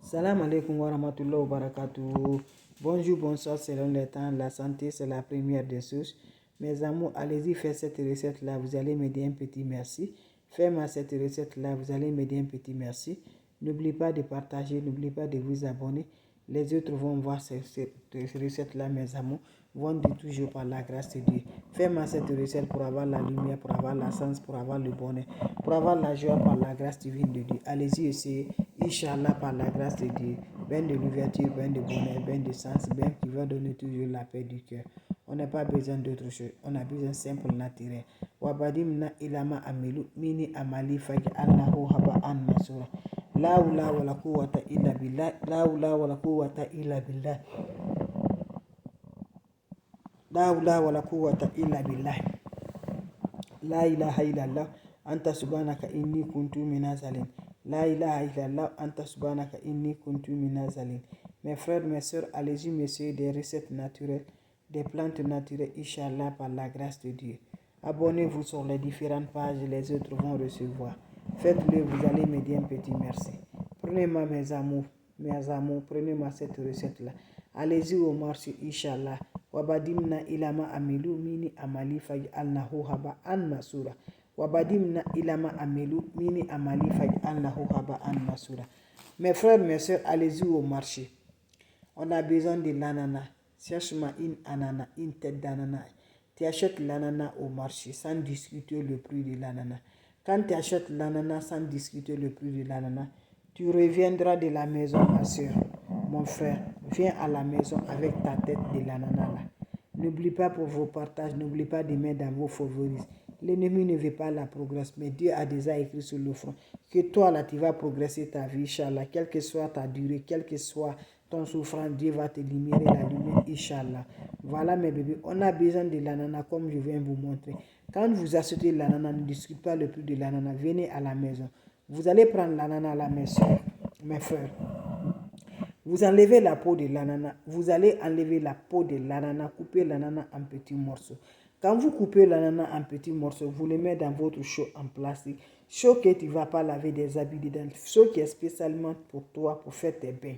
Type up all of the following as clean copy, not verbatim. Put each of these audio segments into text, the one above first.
Salam alaikum wa rahmatullahi wa barakatuh. Bonjour, bonsoir selon les temps. La santé, c'est la première des choses. Mes amours, allez-y faire cette recette-là. Vous allez me dire un petit merci. Faites-moi cette recette-là. Vous allez me dire un petit merci. N'oubliez pas de partager. N'oubliez pas de vous abonner. Les autres vont voir cette recette-là, mes amours. Vont dire toujours par la grâce de Dieu. Faites-moi cette recette pour avoir la lumière, pour avoir la sens, pour avoir le bonheur, pour avoir la joie par la grâce divine de Dieu. Allez-y essayez. Inch'Allah, par la grâce de Dieu, ben de l'ouverture, ben de bonheur, ben de sens, ben qui va donner toujours la paix du cœur. On n'a pas besoin d'autre chose, on a besoin simple, naturel. Wabadim na ilama amelu, mini amali fagi allahu haba an masura. La ula wala quwwata illa billah, la ula wala quwwata illa billah. La ula wala quwwata illa billah. La ilaha illallah, anta subhanaka inni kuntu minazalin. La ilaha illallah, anta subhanaka inni kuntu minazalin. Mes frères, mes soeurs, allez-y, messieurs, des recettes naturelles, des plantes naturelles, Inch'Allah, par la grâce de Dieu. Abonnez-vous sur les différentes pages, les autres vont recevoir. Faites-le, vous allez me dire un petit merci. Prenez-moi mes amours, prenez-moi cette recette-là. Allez-y au marché, Inch'Allah. Wabadimna ilama amilu mini amali faj alnahu haba an masura. Wabadimna ilama amilu mini amali faj alnahu haba an masura. Mes frères, mes soeurs, allez-y au marché. On a besoin de l'ananas. Cherche-moi une tête d'ananas. Tu achètes l'ananas au marché sans discuter le prix de l'ananas. Quand tu achètes l'ananas sans discuter le prix de l'ananas, tu reviendras de la maison, ma soeur. Mon frère, viens à la maison avec ta tête de l'ananas là. N'oublie pas pour vos partages, n'oublie pas de mettre dans vos favoris. L'ennemi ne veut pas la progresser, mais Dieu a déjà écrit sur le front que toi là, tu vas progresser ta vie, Inch'Allah. Quelle que soit ta durée, quelle que soit ton souffrance, Dieu va te libérer la lumière, Inch'Allah. Voilà mes bébés, on a besoin de l'ananas comme je viens vous montrer. Quand vous achetez l'ananas, ne discutez pas le prix de l'ananas, venez à la maison. Vous allez prendre l'ananas là, mes soeurs, mes frères. Vous enlevez la peau de l'ananas. Vous allez enlever la peau de l'ananas, couper l'ananas en petits morceaux. Quand vous coupez l'ananas en petits morceaux, vous le mettez dans votre seau en plastique. Seau que tu ne vas pas laver des habits dedans. Seau qui est spécialement pour toi, pour faire tes bains.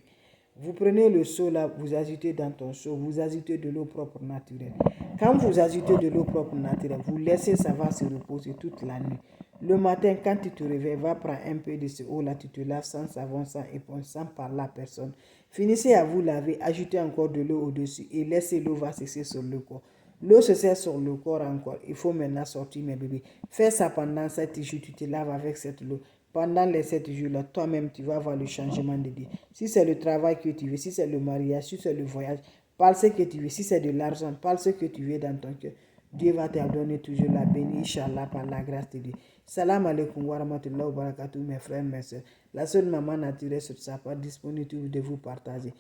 Vous prenez le seau là, vous ajoutez dans ton seau, vous ajoutez de l'eau propre naturelle. Quand vous ajoutez de l'eau propre naturelle, vous laissez ça va se reposer toute la nuit. Le matin, quand tu te réveilles, va prendre un peu de ce eau-là, tu te laves sans savon, sans éponge, sans parler à personne. Finissez à vous laver, ajoutez encore de l'eau au-dessus et laissez l'eau va sécher sur le corps. L'eau se sert sur le corps encore. Il faut maintenant sortir mes bébés. Fais ça pendant 7 jours, tu te laves avec cette eau. Pendant les 7 jours-là, toi-même, tu vas voir le changement de vie. Si c'est le travail que tu veux, si c'est le mariage, si c'est le voyage, parle ce que tu veux. Si c'est de l'argent, parle ce que tu veux dans ton cœur. Dieu va te donner toujours la bénie, Inch'Allah, par la grâce de Dieu. Salam alaikum wa rahmatullahi wa barakatuh, mes frères, mes soeurs. La seule maman naturelle sur sa part disponible de vous partager.